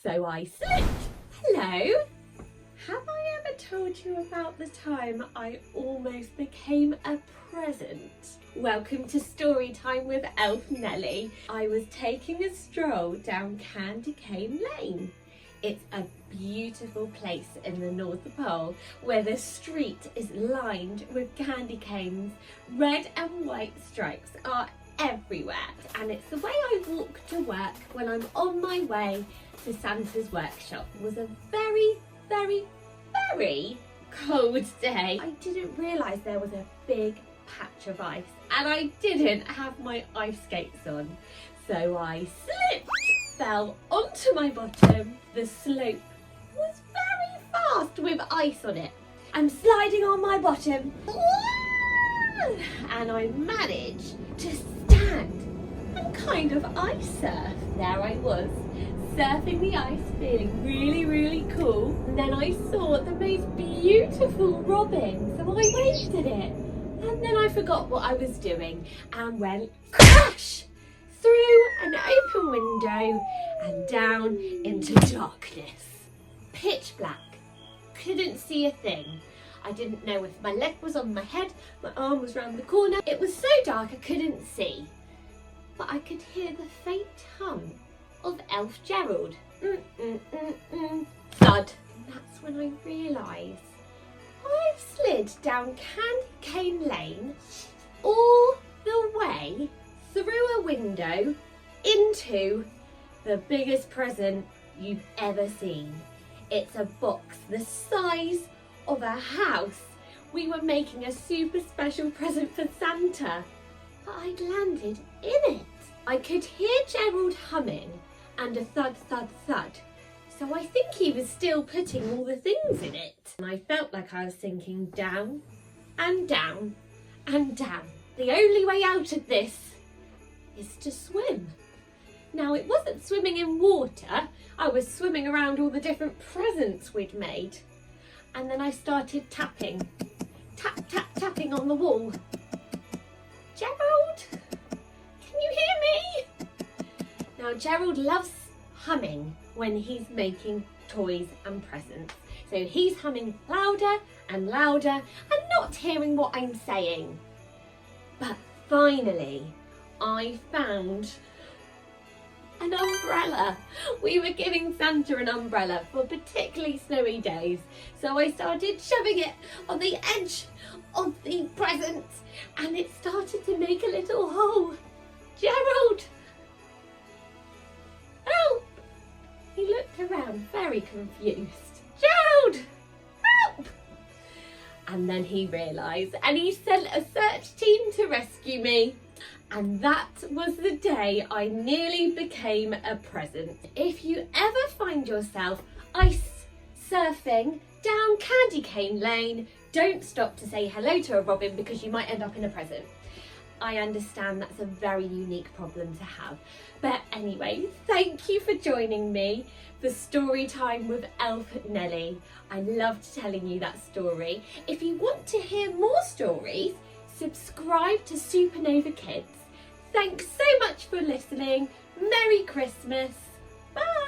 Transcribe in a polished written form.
So I slid. Hello. Have I ever told you about the time I almost became a present? Welcome to Storytime with Elf Nelly. I was taking a stroll down Candy Cane Lane. It's a beautiful place in the North Pole where the street is lined with candy canes. Red and white stripes are everywhere, and it's the way I walk to work when I'm on my way to Santa's workshop. It was a very cold day. I didn't realise there was a big patch of ice and I didn't have my ice skates on. So I slipped, fell onto my bottom. The slope was very fast with ice on it. I'm sliding on my bottom and I managed to stand and kind of ice surf. There I was, surfing the ice, feeling really cool. And then I saw the most beautiful robin, so I waved at it. And then I forgot what I was doing and went crash through an open window and down into darkness. Pitch black, couldn't see a thing. I didn't know if my leg was on my head, my arm was round the corner. It was so dark I couldn't see, but I could hear the faint hum of Elf Gerald. Thud. And that's when I realised I've slid down Candy Cane Lane all the way through a window into the biggest present you've ever seen. It's a box the size of a house. We were making a super special present for Santa, but I'd landed in it. I could hear Gerald humming and a thud, so I think he was still putting all the things in it. And I felt like I was sinking down and down and down. The only way out of this is to swim. Now, it wasn't swimming in water, I was swimming around all the different presents we'd made. And then I started tapping, tapping on the wall. Gerald, can you hear me? Now, Gerald loves humming when he's making toys and presents. So he's humming louder and louder and not hearing what I'm saying. But finally, I found an umbrella. We were giving Santa an umbrella for particularly snowy days. So I started shoving it on the edge of the present and it started to make a little hole. Gerald! Help! He looked around very confused. Gerald! Help! And then he realised and he sent a search team to rescue me. And that was the day I nearly became a present. If you ever find yourself ice surfing down Candy Cane Lane, don't stop to say hello to a robin because you might end up in a present. I understand that's a very unique problem to have. But anyway, thank you for joining me for Storytime with Elf Nelly. I loved telling you that story. If you want to hear more stories, subscribe to Supernova Kids. Thanks so much for listening. Merry Christmas. Bye.